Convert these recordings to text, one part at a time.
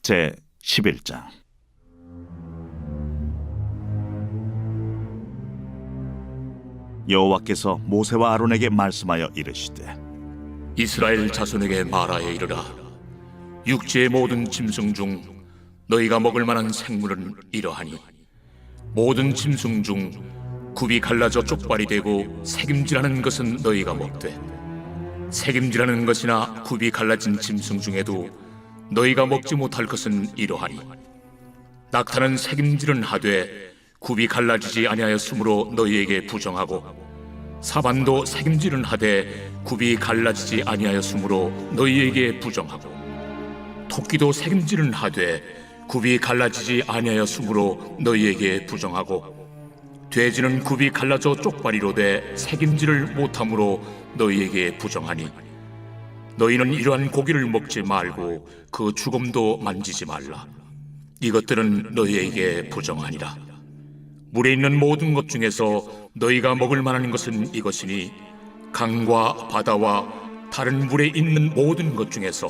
제 11장. 여호와께서 모세와 아론에게 말씀하여 이르시되, 이스라엘 자손에게 말하여 이르라. 육지의 모든 짐승 중 너희가 먹을 만한 생물은 이러하니, 모든 짐승 중 굽이 갈라져 쪽발이 되고 새김질하는 것은 너희가 먹되, 새김질하는 것이나 굽이 갈라진 짐승 중에도 너희가 먹지 못할 것은 이러하니, 낙타는 새김질은 하되 굽이 갈라지지 아니하였으므로 너희에게 부정하고, 사반도 새김질은 하되 굽이 갈라지지 아니하였으므로 너희에게 부정하고, 토끼도 새김질은 하되 굽이 갈라지지 아니하였으므로 너희에게 부정하고, 돼지는 굽이 갈라져 쪽발이로되 새김질을 못함으로 너희에게 부정하니, 너희는 이러한 고기를 먹지 말고 그 죽음도 만지지 말라. 이것들은 너희에게 부정하니라. 물에 있는 모든 것 중에서 너희가 먹을 만한 것은 이것이니, 강과 바다와 다른 물에 있는 모든 것 중에서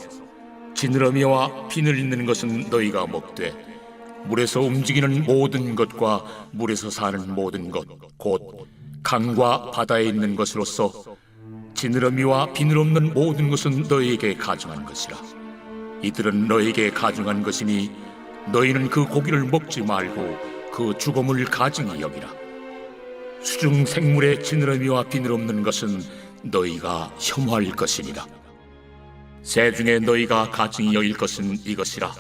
지느러미와 비늘 있는 것은 너희가 먹되, 물에서 움직이는 모든 것과 물에서 사는 모든 것, 곧 강과 바다에 있는 것으로서 지느러미와 비늘 없는 모든 것은 너희에게 가증한 것이라. 이들은 너희에게 가증한 것이니 너희는 그 고기를 먹지 말고 그 죽음을 가증히 여기라. 수중 생물의 지느러미와 비늘 없는 것은 너희가 혐오할 것이니라. 새 중에 너희가 가증히 여길 것은 이것이라.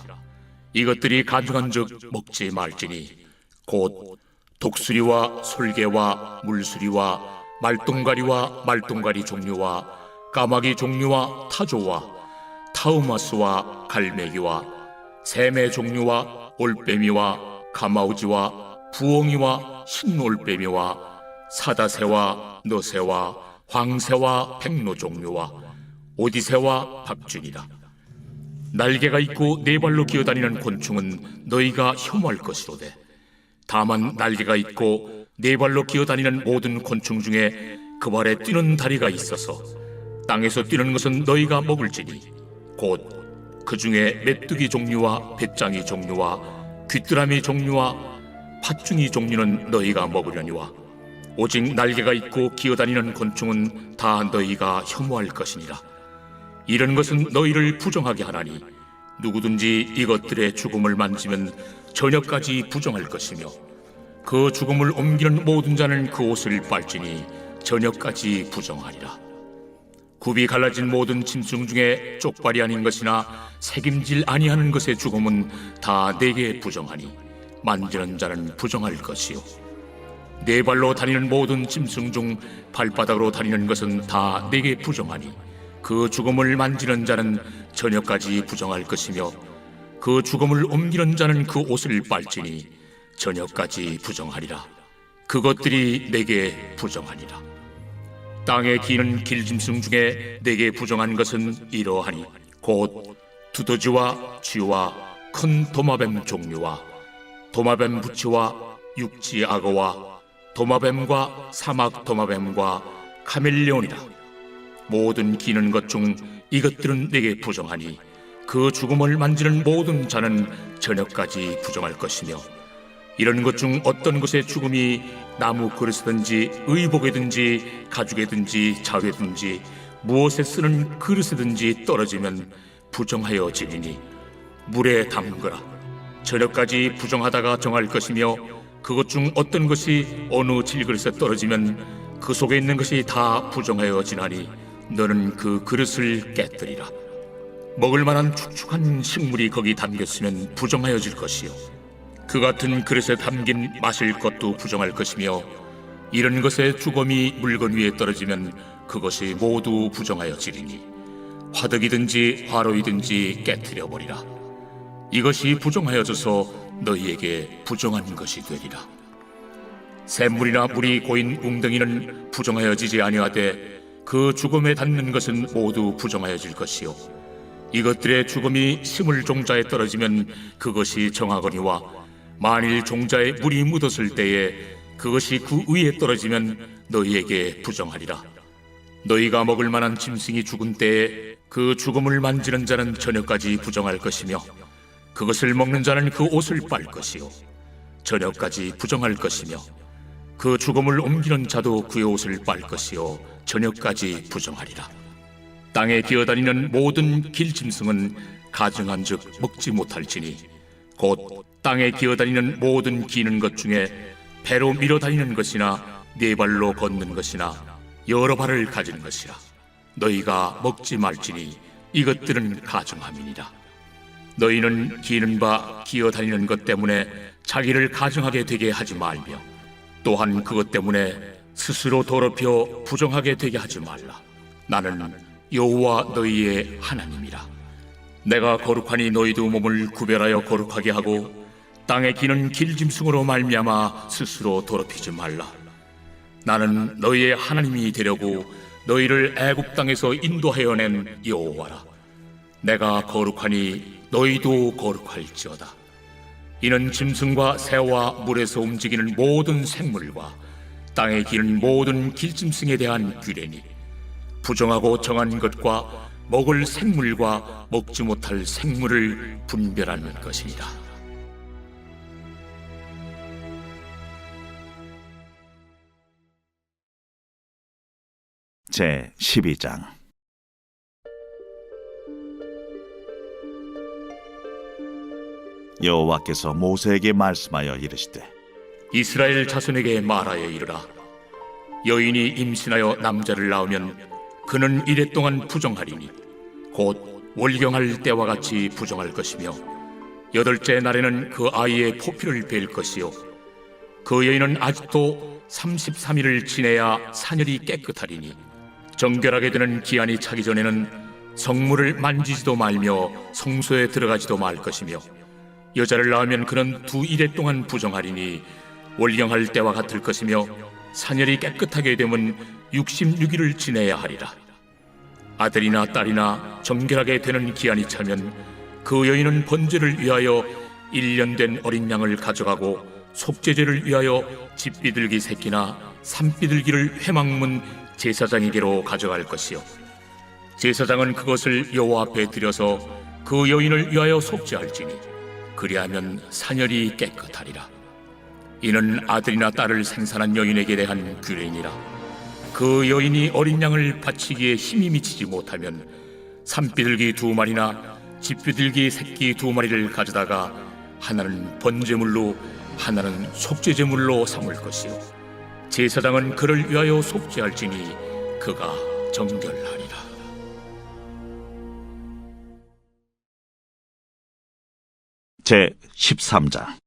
이것들이 가증한 즉 먹지 말지니, 곧 독수리와 솔개와 물수리와 말똥가리와 말똥가리 종류와 까마귀 종류와 타조와 타우마스와 갈매기와 샘의 종류와 올빼미와 가마우지와 부엉이와 흰올빼미와 사다새와 너새와 황새와 백로 종류와 오디새와 박쥐니라. 날개가 있고 네 발로 기어다니는 곤충은 너희가 혐오할 것이로되, 다만 날개가 있고 네 발로 기어다니는 모든 곤충 중에 그 발에 뛰는 다리가 있어서 땅에서 뛰는 것은 너희가 먹을지니, 곧 그 중에 메뚜기 종류와 배짱이 종류와 귀뚜라미 종류와 팥중이 종류는 너희가 먹으려니와, 오직 날개가 있고 기어다니는 곤충은 다 너희가 혐오할 것이니라. 이런 것은 너희를 부정하게 하나니, 누구든지 이것들의 죽음을 만지면 저녁까지 부정할 것이며, 그 죽음을 옮기는 모든 자는 그 옷을 빨지니 저녁까지 부정하리라. 굽이 갈라진 모든 짐승 중에 쪽발이 아닌 것이나 새김질 아니하는 것의 죽음은 다 내게 부정하니, 만지는 자는 부정할 것이요, 네 발로 다니는 모든 짐승 중 발바닥으로 다니는 것은 다 내게 부정하니, 그 죽음을 만지는 자는 저녁까지 부정할 것이며, 그 죽음을 옮기는 자는 그 옷을 빨지니 저녁까지 부정하리라. 그것들이 내게 부정하니라. 땅에 기는 길짐승 중에 내게 부정한 것은 이러하니, 곧 두더지와 쥐와 큰 도마뱀 종류와 도마뱀 부치와 육지 악어와 도마뱀과 사막 도마뱀과 카멜레온이라. 모든 기는 것 중 이것들은 내게 부정하니, 그 죽음을 만지는 모든 자는 저녁까지 부정할 것이며, 이런 것 중 어떤 것의 죽음이 나무 그릇이든지 의복이든지 가죽이든지 자회든지 무엇에 쓰는 그릇이든지 떨어지면 부정하여 지리니, 물에 담그라. 저녁까지 부정하다가 정할 것이며, 그것 중 어떤 것이 어느 질그릇에 떨어지면 그 속에 있는 것이 다 부정하여 지나니, 너는 그 그릇을 깨뜨리라. 먹을 만한 축축한 식물이 거기 담겼으면 부정하여질 것이요, 그 같은 그릇에 담긴 마실 것도 부정할 것이며, 이런 것의 죽음이 물건 위에 떨어지면 그것이 모두 부정하여지리니, 화덕이든지 화로이든지 깨뜨려 버리라. 이것이 부정하여져서 너희에게 부정한 것이 되리라. 샘물이나 물이 고인 웅덩이는 부정하여지지 아니하되, 그 죽음에 닿는 것은 모두 부정하여질 것이요, 이것들의 죽음이 심을 종자에 떨어지면 그것이 정하거니와, 만일 종자에 물이 묻었을 때에 그것이 그 위에 떨어지면 너희에게 부정하리라. 너희가 먹을 만한 짐승이 죽은 때에 그 죽음을 만지는 자는 저녁까지 부정할 것이며, 그것을 먹는 자는 그 옷을 빨 것이요 저녁까지 부정할 것이며 그 죽음을 옮기는 자도 그의 옷을 빨 것이요 저녁까지 부정하리라. 땅에 기어다니는 모든 길짐승은 가증한즉 먹지 못할지니 곧 땅에 기어다니는 모든 기는 것 중에 배로 밀어다니는 것이나 네 발로 걷는 것이나 여러 발을 가진 것이라. 너희가 먹지 말지니 이것들은 가증함이니라. 너희는 기는 바 기어다니는 것 때문에 자기를 가증하게 되게 하지 말며 또한 그것 때문에 스스로 더럽혀 부정하게 되게 하지 말라. 나는 여호와 너희의 하나님이라. 내가 거룩하니 너희도 몸을 구별하여 거룩하게 하고 땅에 기는 길짐승으로 말미암아 스스로 더럽히지 말라. 나는 너희의 하나님이 되려고 너희를 애굽 땅에서 인도하여 낸 여호와라. 내가 거룩하니 너희도 거룩할지어다. 이는 짐승과 새와 물에서 움직이는 모든 생물과 땅에 기는 모든 길짐승에 대한 규례니 부정하고 정한 것과 먹을 생물과 먹지 못할 생물을 분별하는 것이니라. 제 12장. 여호와께서 모세에게 말씀하여 이르시되 이스라엘 자손에게 말하여 이르라. 여인이 임신하여 남자를 낳으면 그는 이레 동안 부정하리니 곧 월경할 때와 같이 부정할 것이며 8째 날에는 그 아이의 포피를 벨 것이요 그 여인은 아직도 33일을 지내야 사녀리 깨끗하리니 정결하게 되는 기한이 차기 전에는 성물을 만지지도 말며 성소에 들어가지도 말 것이며 여자를 낳으면 그는 2일에 동안 부정하리니 월경할 때와 같을 것이며 사녀리 깨끗하게 되면 66일을 지내야 하리라. 아들이나 딸이나 정결하게 되는 기한이 차면 그 여인은 번제를 위하여 1년 된 어린 양을 가져가고 속죄제를 위하여 집비둘기 새끼나 산비둘기를 회막문 제사장에게로 가져갈 것이요 제사장은 그것을 여호와 앞에 드려서 그 여인을 위하여 속죄할지니 그리하면 사녀리 깨끗하리라. 이는 아들이나 딸을 생산한 여인에게 대한 규례니라. 그 여인이 어린 양을 바치기에 힘이 미치지 못하면 산비둘기 2마리나 집비둘기 새끼 2마리를 가져다가 하나는 번제물로 하나는 속죄제물로 삼을 것이요 제사장은 그를 위하여 속죄할지니 그가 정결하리라. 제 13장.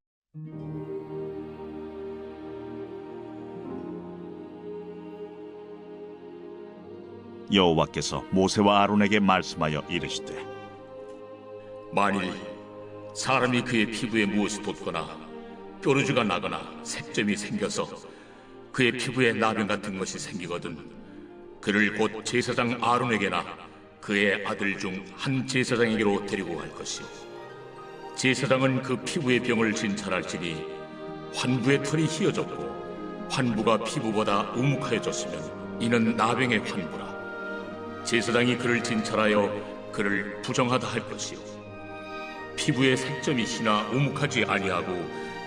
여호와께서 모세와 아론에게 말씀하여 이르시되 만일 사람이 그의 피부에 무엇이 돋거나 뾰루지가 나거나 색점이 생겨서 그의 피부에 나병 같은 것이 생기거든 그를 곧 제사장 아론에게나 그의 아들 중 한 제사장에게로 데리고 갈 것이요 제사장은 그 피부의 병을 진찰할지니 환부의 털이 휘어졌고 환부가 피부보다 우묵하여졌으면 이는 나병의 환부라. 제사장이 그를 진찰하여 그를 부정하다 할 것이요 피부에 색점이 희나 우묵하지 아니하고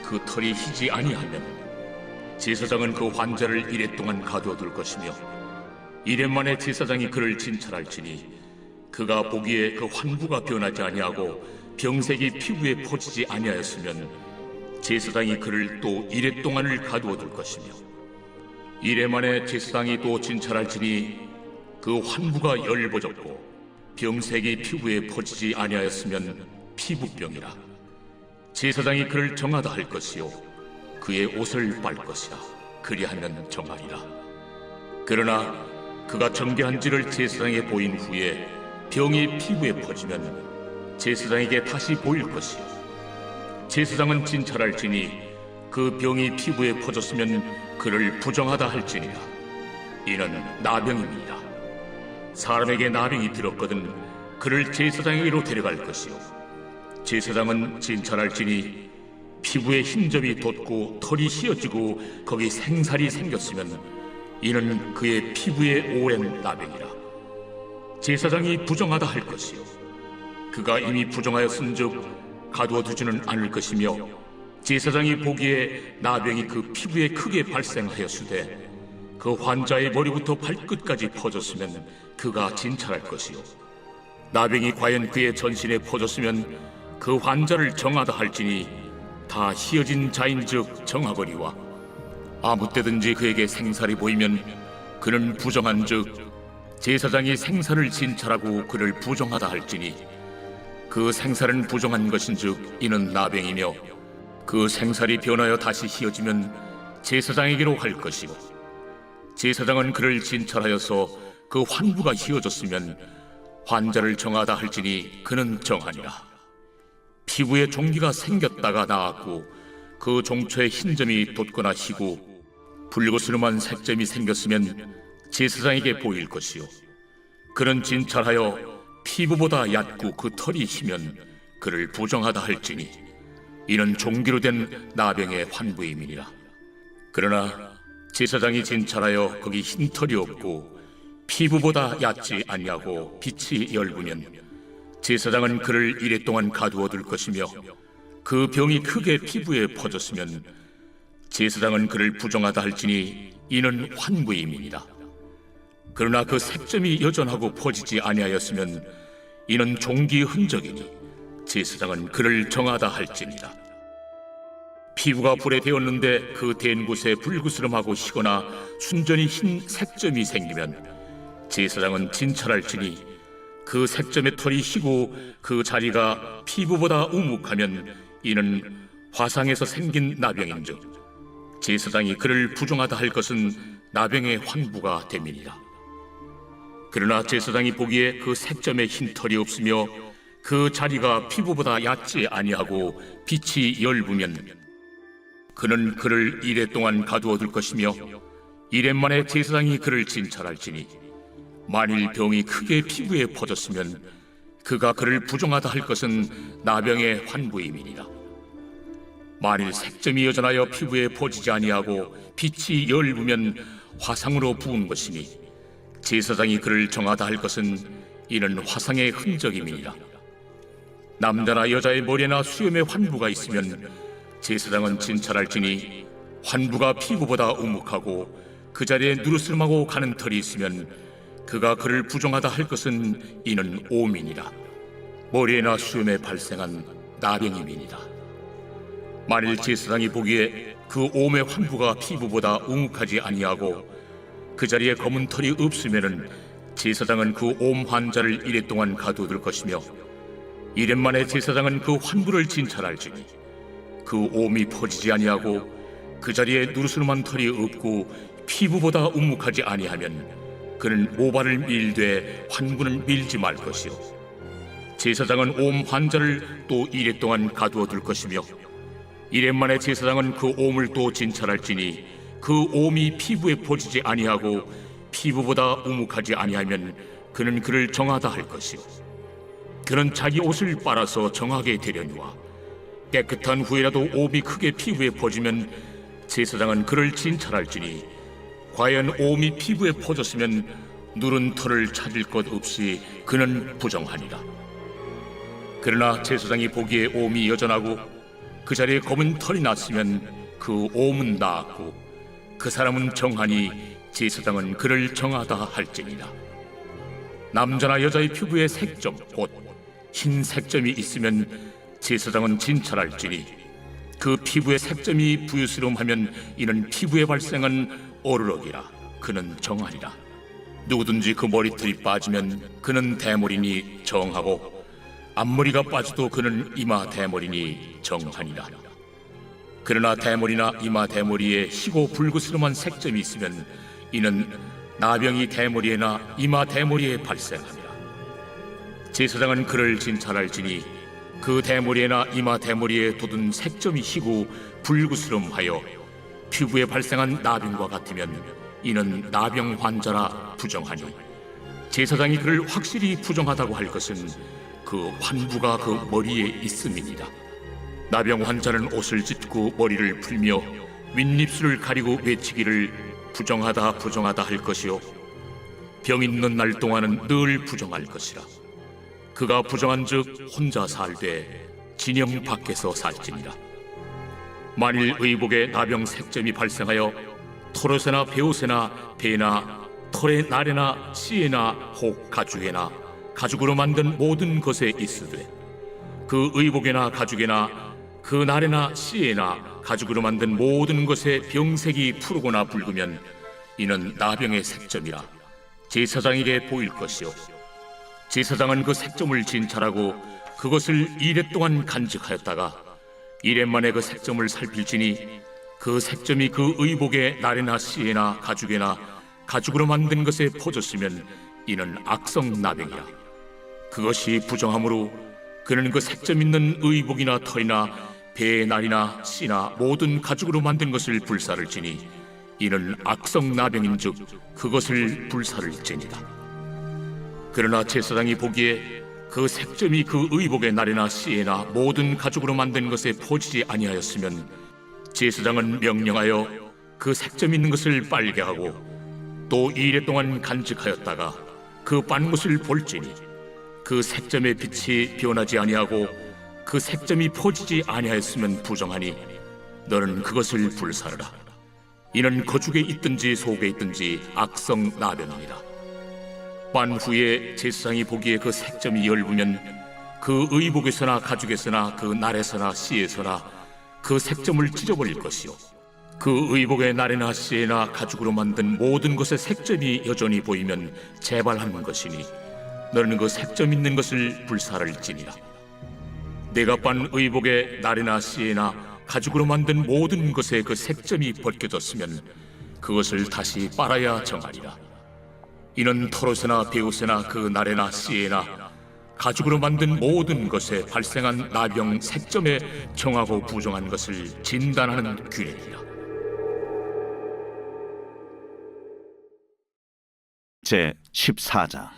그 털이 희지 아니하면 제사장은 그 환자를 1회 동안 가두어둘 것이며 1회 만에 제사장이 그를 진찰할지니 그가 보기에 그 환부가 변하지 아니하고 병색이 피부에 퍼지지 아니하였으면 제사장이 그를 또 1회 동안을 가두어둘 것이며 1회 만에 제사장이 또 진찰할지니 그 환부가 열버졌고 병색이 피부에 퍼지지 아니하였으면 피부병이라. 제사장이 그를 정하다 할 것이요 그의 옷을 빨 것이라. 그리하면 정하리라. 그러나 그가 정결한지를 제사장에게 보인 후에 병이 피부에 퍼지면 제사장에게 다시 보일 것이요 제사장은 진찰할지니 그 병이 피부에 퍼졌으면 그를 부정하다 할지니라. 이는 나병입니다. 사람에게 나병이 들었거든 그를 제사장에게로 데려갈 것이요 제사장은 진찰할지니 피부에 흰점이 돋고 털이 휘어지고 거기 생살이 생겼으면 이는 그의 피부에 오랜 나병이라. 제사장이 부정하다 할 것이요 그가 이미 부정하였은즉 가두어 두지는 않을 것이며 제사장이 보기에 나병이 그 피부에 크게 발생하였으되 그 환자의 머리부터 발끝까지 퍼졌으면 그가 진찰할 것이요 나병이 과연 그의 전신에 퍼졌으면 그 환자를 정하다 할지니 다 희어진 자인즉 정하거니와 아무 때든지 그에게 생살이 보이면 그는 부정한즉 제사장이 생살을 진찰하고 그를 부정하다 할지니 그 생살은 부정한 것인즉 이는 나병이며 그 생살이 변하여 다시 희어지면 제사장에게로 할 것이고 제사장은 그를 진찰하여서 그 환부가 희어졌으면 환자를 정하다 할지니 그는 정하니라. 피부에 종기가 생겼다가 나았고 그 종초에 흰 점이 돋거나 희고 붉으스름한 색점이 생겼으면 제사장에게 보일 것이요 그는 진찰하여 피부보다 얕고 그 털이 희면 그를 부정하다 할지니 이는 종기로 된 나병의 환부임이니라. 그러나 제사장이 진찰하여 거기 흰 털이 없고 피부보다 얕지 아니하고 빛이 엷으면 제사장은 그를 이레 동안 가두어 둘 것이며 그 병이 크게 피부에 퍼졌으면 제사장은 그를 부정하다 할지니 이는 환부임이니라. 그러나 그 색점이 여전하고 퍼지지 아니하였으면 이는 종기의 흔적이니 제사장은 그를 정하다 할지니라. 피부가 불에 데었는데 그 댄 곳에 불그스름하고 희거나 순전히 흰 색점이 생기면 제사장은 진찰할지니 그 색점의 털이 희고 그 자리가 피부보다 우묵하면 이는 화상에서 생긴 나병인즉 제사장이 그를 부정하다 할 것은 나병의 환부가 됨이니라. 그러나 제사장이 보기에 그 색점에 흰 털이 없으며 그 자리가 피부보다 얕지 아니하고 빛이 엷으면 그는 그를 이레 동안 가두어 둘 것이며 이레 만에 제사장이 그를 진찰할지니 만일 병이 크게 피부에 퍼졌으면 그가 그를 부정하다 할 것은 나병의 환부임이니라. 만일 색점이 여전하여 피부에 퍼지지 아니하고 빛이 엷으면 화상으로 부은 것이니 제사장이 그를 정하다 할 것은 이는 화상의 흔적임이니라. 남자나 여자의 머리나 수염에 환부가 있으면 제사장은 진찰할지니 환부가 피부보다 우묵하고 그 자리에 누르스름하고 가는 털이 있으면 그가 그를 부정하다 할 것은 이는 오민이라. 머리에나 수염에 발생한 나병임이니라. 만일 제사장이 보기에 그 옴의 환부가 피부보다 우묵하지 아니하고 그 자리에 검은 털이 없으면은 제사장은 그 옴 환자를 이레 동안 가두어둘 것이며 이레 만에 제사장은 그 환부를 진찰할지니 그 옴이 퍼지지 아니하고 그 자리에 누르스름한 털이 없고 피부보다 우묵하지 아니하면 그는 모발을 밀되 환부는 밀지 말 것이요 제사장은 옴 환자를 또 이레 동안 가두어둘 것이며 이레 만에 제사장은 그 옴을 또 진찰할지니 그 옴이 피부에 퍼지지 아니하고 피부보다 우묵하지 아니하면 그는 그를 정하다 할 것이요 그는 자기 옷을 빨아서 정하게 되려니와 깨끗한 후에라도 옴이 크게 피부에 퍼지면 제사장은 그를 진찰할지니 과연 옴이 피부에 퍼졌으면 누른 털을 찾을 것 없이 그는 부정하니라. 그러나 제사장이 보기에 옴이 여전하고 그 자리에 검은 털이 났으면 그 옴은 나았고 그 사람은 정하니 제사장은 그를 정하다 할지니라. 남자나 여자의 피부에 색점 곧 흰 색점이 있으면 제사장은 진찰할지니 그 피부의 색점이 부유스러움하면 이는 피부에 발생한 어르럭이라. 그는 정하리라. 누구든지 그 머리털이 빠지면 그는 대머리니 정하고 앞머리가 빠져도 그는 이마 대머리니 정하니라. 그러나 대머리나 이마 대머리에 희고 불그스름한 색점이 있으면 이는 나병이 대머리에나 이마 대머리에 발생하니라. 제사장은 그를 진찰할지니 그 대머리에나 이마 대머리에 돋은 색점이 희고 불그스름하여 피부에 발생한 나병과 같으면 이는 나병 환자라 부정하니 제사장이 그를 확실히 부정하다고 할 것은 그 환부가 그 머리에 있음이니라. 나병 환자는 옷을 찢고 머리를 풀며 윗입술을 가리고 외치기를 부정하다 부정하다 할 것이요 병 있는 날 동안은 늘 부정할 것이라. 그가 부정한즉 혼자 살되 진영 밖에서 살지니라. 만일 의복에 나병 색점이 발생하여 토롯에나 베옷에나 배나 털의 날에나 씨에나 혹 가죽에나 가죽으로 만든 모든 것에 있으되 그 의복에나 가죽에나 그 날에나 씨에나 가죽으로 만든 모든 것에 병색이 푸르거나 붉으면 이는 나병의 색점이라 제사장에게 보일 것이요 제사장은 그 색점을 진찰하고 그것을 이레 동안 간직하였다가 이레 만에 그 색점을 살필지니 그 색점이 그 의복의 날에나 씨에나 가죽에나 가죽으로 만든 것에 퍼졌으면 이는 악성 나병이라. 그것이 부정하므로 그는 그 색점 있는 의복이나 털이나 배의 날이나 씨나 모든 가죽으로 만든 것을 불사를지니 이는 악성 나병인즉 그것을 불사를지니라. 그러나 제사장이 보기에 그 색점이 그 의복의 날에나 씨에나 모든 가죽으로 만든 것에 퍼지지 아니하였으면 제사장은 명령하여 그 색점 있는 것을 빨게 하고 또 2일 동안 간직하였다가 그 빤 것을 볼지니 그 색점의 빛이 변하지 아니하고 그 색점이 퍼지지 아니하였으면 부정하니 너는 그것을 불사르라. 이는 거죽에 있든지 속에 있든지 악성 나병이니라. 빤 후에 제사장이 보기에 그 색점이 엷으면 그 의복에서나 가죽에서나 그 날에서나 씨에서나 그 색점을 찢어버릴 것이요 그 의복의 날에나 씨에나 가죽으로 만든 모든 것의 색점이 여전히 보이면 재발하는 것이니 너는 그 색점 있는 것을 불사를지니라. 내가 빤 의복의 날에나 씨에나 가죽으로 만든 모든 것에 그 색점이 벗겨졌으면 그것을 다시 빨아야 정하리라. 이는 토롯에나 베옷에나 그 날에나 씨에나 가죽으로 만든 모든 것에 발생한 나병 색점에 정하고 부정한 것을 진단하는 규례니라. 제 14장.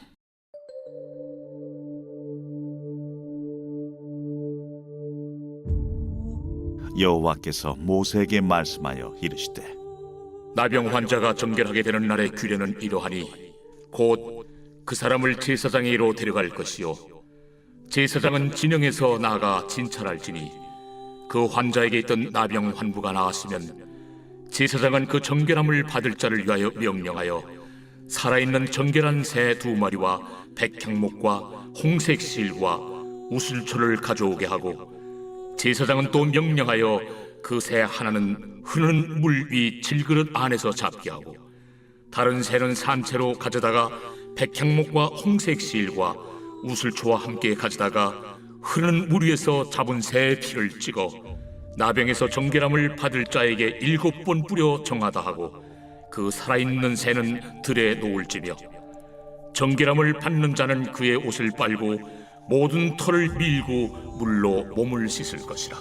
여호와께서 모세에게 말씀하여 이르시되 나병 환자가 정결하게 되는 날의 규례는 이러하니 곧 그 사람을 제사장에게로 데려갈 것이요 제사장은 진영에서 나아가 진찰할지니 그 환자에게 있던 나병 환부가 나았으면 제사장은 그 정결함을 받을 자를 위하여 명령하여 살아있는 정결한 새 2마리와 백향목과 홍색 실과 우슬초를 가져오게 하고 제사장은 또 명령하여 그 새 하나는 흐르는 물 위 질그릇 안에서 잡게 하고 다른 새는 산채로 가져다가 백향목과 홍색 실과 우슬초와 함께 가져다가 흐르는 물 위에서 잡은 새의 피를 찍어 나병에서 정결함을 받을 자에게 7번 뿌려 정하다 하고 그 살아있는 새는 들에 놓을지며 정결함을 받는 자는 그의 옷을 빨고 모든 털을 밀고 물로 몸을 씻을 것이라.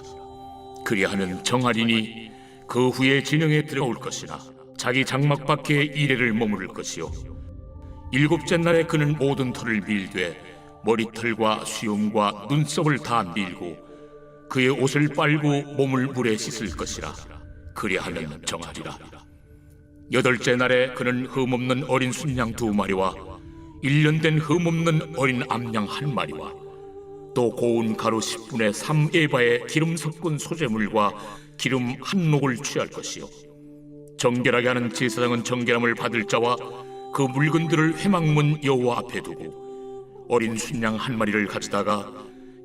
그리하면 정하리니 그 후에 진영에 들어올 것이나 자기 장막 밖에 이레를 머무를 것이요 7째 날에 그는 모든 털을 밀되 머리털과 수염과 눈썹을 다 밀고 그의 옷을 빨고 몸을 물에 씻을 것이라. 그리하면 정하리라. 8째 날에 그는 흠없는 어린 순양 2마리와 1년 된 흠없는 어린 암양 1마리와 또 고운 가루 10분의 3에바의 기름 섞은 소재물과 기름 1녹을 취할 것이요 정결하게 하는 제사장은 정결함을 받을 자와 그 물건들을 회막문 여호와 앞에 두고 어린 순양 1마리를 가져다가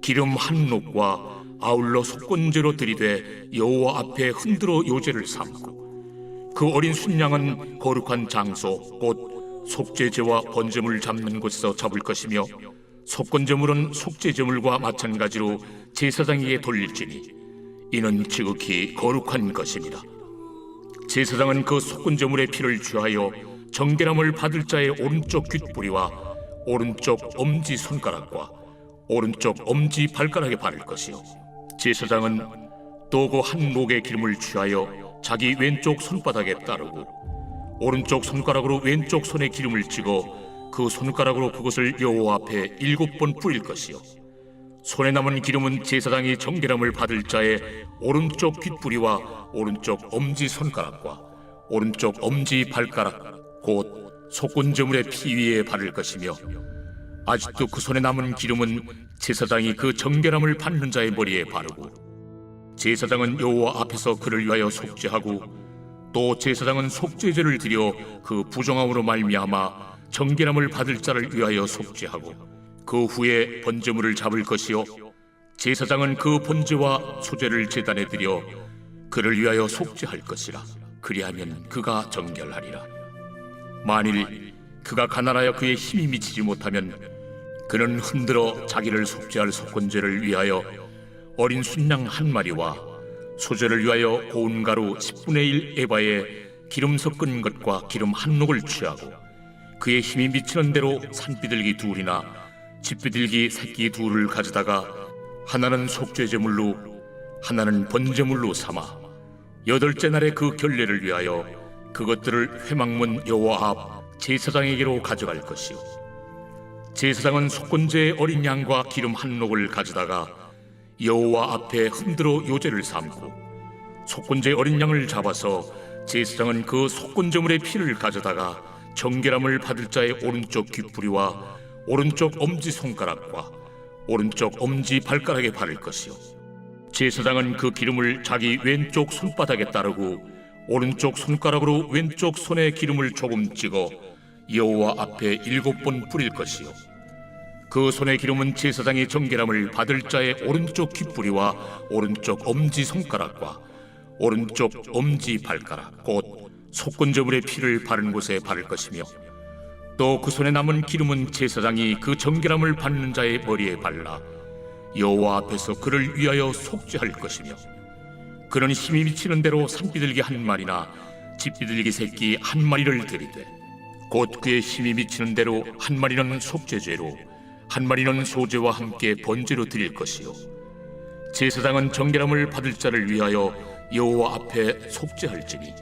기름 1녹과 아울러 속건제로 들이되 여호와 앞에 흔들어 요제를 삼고 그 어린 순양은 거룩한 장소 곧 속죄제와 번제물 잡는 곳에서 잡을 것이며 속건제물은 속죄제물과 마찬가지로 제사장에게 돌릴지니 이는 지극히 거룩한 것이니라. 제사장은 그 속건제물의 피를 취하여 정결함을 받을 자의 오른쪽 귓뿌리와 오른쪽 엄지 손가락과 오른쪽 엄지 발가락에 바를 것이요 제사장은 또 그 한 녹의 기름을 취하여 자기 왼쪽 손바닥에 따르고 오른쪽 손가락으로 왼쪽 손에 기름을 찍어 그 손가락으로 그것을 여호와 앞에 7번 뿌릴 것이요 손에 남은 기름은 제사장이 정결함을 받을 자의 오른쪽 귓뿌리와 오른쪽 엄지 손가락과 오른쪽 엄지 발가락 곧 속건제물의 피 위에 바를 것이며 아직도 그 손에 남은 기름은 제사장이 그 정결함을 받는 자의 머리에 바르고, 제사장은 여호와 앞에서 그를 위하여 속죄하고, 또 제사장은 속죄제를 드려 그 부정함으로 말미암아 정결함을 받을 자를 위하여 속죄하고, 그 후에 번제물을 잡을 것이요, 제사장은 그 번제와 소제를 제단에 드려 그를 위하여 속죄할 것이라. 그리하면 그가 정결하리라. 만일 그가 가난하여 그의 힘이 미치지 못하면 그는 흔들어 자기를 속죄할 속건제를 위하여 어린 순양 한 마리와 소제를 위하여 고운 가루 10분의 1 에바에 기름 섞은 것과 기름 한 녹을 취하고, 그의 힘이 미치는 대로 산비둘기 둘이나 집비둘기 새끼 둘을 가져다가 하나는 속죄제물로 하나는 번제물로 삼아 여덟째 날에 그 결례를 위하여 그것들을 회막문 여호와 앞 제사장에게로 가져갈 것이요, 제사장은 속건제의 어린 양과 기름 한 녹을 가져다가 여호와 앞에 흔들어 요제를 삼고, 속건제의 어린 양을 잡아서 제사장은 그 속건제물의 피를 가져다가 정결함을 받을 자의 오른쪽 귓부리와 오른쪽 엄지손가락과 오른쪽 엄지발가락에 바를 것이요, 제사장은 그 기름을 자기 왼쪽 손바닥에 따르고 오른쪽 손가락으로 왼쪽 손에 기름을 조금 찍어 여호와 앞에 7번 뿌릴 것이요, 그 손의 기름은 제사장이 정결함을 받을 자의 오른쪽 귓부리와 오른쪽 엄지손가락과 오른쪽 엄지발가락 곧 속건제물의 피를 바른 곳에 바를 것이며, 또 그 손에 남은 기름은 제사장이 그 정결함을 받는 자의 머리에 발라 여호와 앞에서 그를 위하여 속죄할 것이며, 그는 힘이 미치는 대로 산비둘기 한 마리나 집비둘기 새끼 한 마리를 드리되, 곧 그의 힘이 미치는 대로 한 마리는 속죄죄로 한 마리는 소제와 함께 번제로 드릴 것이요, 제사장은 정결함을 받을 자를 위하여 여호와 앞에 속죄할지니,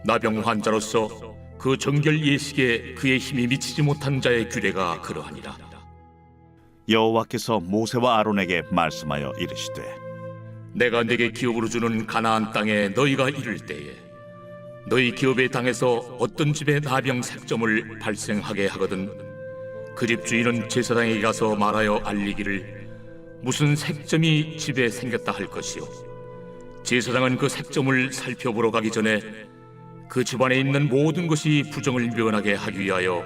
나병 환자로서 그 정결 예식에 그의 힘이 미치지 못한 자의 규례가 그러하니라. 여호와께서 모세와 아론에게 말씀하여 이르시되, 내가 내게 기업으로 주는 가나안 땅에 너희가 이를 때에 너희 기업의 땅에서 어떤 집에 나병 색점을 발생하게 하거든 그 집 주인은 제사장에게 가서 말하여 알리기를 무슨 색점이 집에 생겼다 할 것이요, 제사장은 그 색점을 살펴보러 가기 전에 그 집안에 있는 모든 것이 부정을 면하게 하기 위하여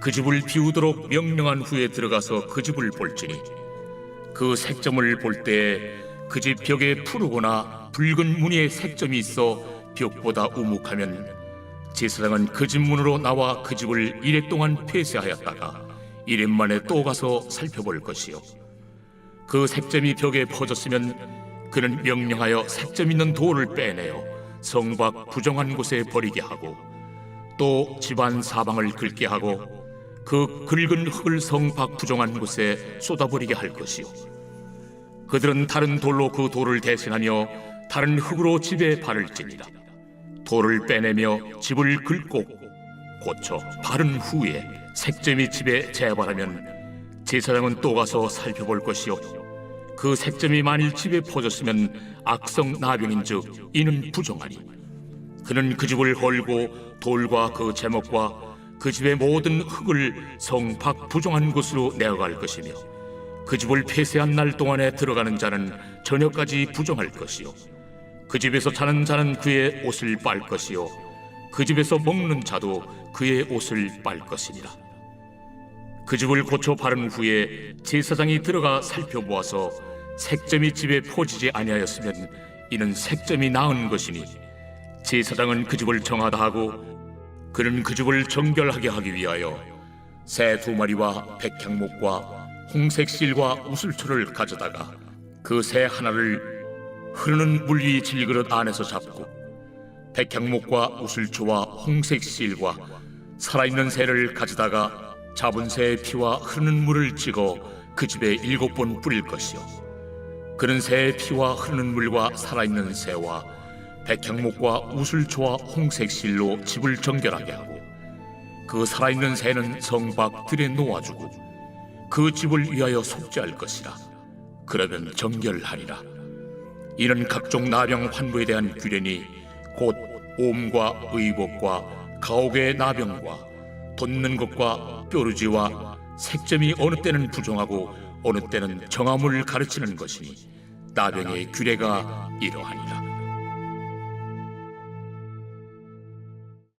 그 집을 비우도록 명령한 후에 들어가서 그 집을 볼지니, 그 색점을 볼 때에 그 집 벽에 푸르거나 붉은 무늬의 색점이 있어 벽보다 우묵하면 제사장은 그 집 문으로 나와 그 집을 이래 동안 폐쇄하였다가 이래 만에 또 가서 살펴볼 것이요, 그 색점이 벽에 퍼졌으면 그는 명령하여 색점 있는 돌을 빼내어 성 밖 부정한 곳에 버리게 하고, 또 집안 사방을 긁게 하고 그 긁은 흙을 성 밖 부정한 곳에 쏟아버리게 할 것이요, 그들은 다른 돌로 그 돌을 대신하며 다른 흙으로 집에 바를지니라. 돌을 빼내며 집을 긁고 고쳐 바른 후에 색점이 집에 재발하면 제사장은 또 가서 살펴볼 것이요, 그 색점이 만일 집에 퍼졌으면 악성 나병인즉 이는 부정하니, 그는 그 집을 헐고 돌과 그 제목과 그 집의 모든 흙을 성 밖 부정한 곳으로 내어갈 것이며, 그 집을 폐쇄한 날 동안에 들어가는 자는 저녁까지 부정할 것이요, 그 집에서 자는 자는 그의 옷을 빨 것이요, 그 집에서 먹는 자도 그의 옷을 빨 것이니라. 그 집을 고쳐 바른 후에 제사장이 들어가 살펴보아서 색점이 집에 퍼지지 아니하였으면 이는 색점이 나은 것이니, 제사장은 그 집을 정하다 하고 그는 그 집을 정결하게 하기 위하여 새 2마리와 백향목과 홍색 실과 우슬초를 가져다가 그 새 하나를 흐르는 물 위 질그릇 안에서 잡고 백향목과 우슬초와 홍색 실과 살아있는 새를 가져다가 잡은 새의 피와 흐르는 물을 찍어 그 집에 7번 뿌릴 것이요, 그는 새의 피와 흐르는 물과 살아있는 새와 백향목과 우슬초와 홍색 실로 집을 정결하게 하고, 그 살아있는 새는 성 밖 들에 놓아주고 그 집을 위하여 속죄할 것이라. 그러면 정결하리라. 이는 각종 나병 환부에 대한 규례니 곧 옴과 의복과 가옥의 나병과 돋는 것과 뾰루지와 색점이 어느 때는 부정하고 어느 때는 정함을 가르치는 것이니 나병의 규례가 이러하니라.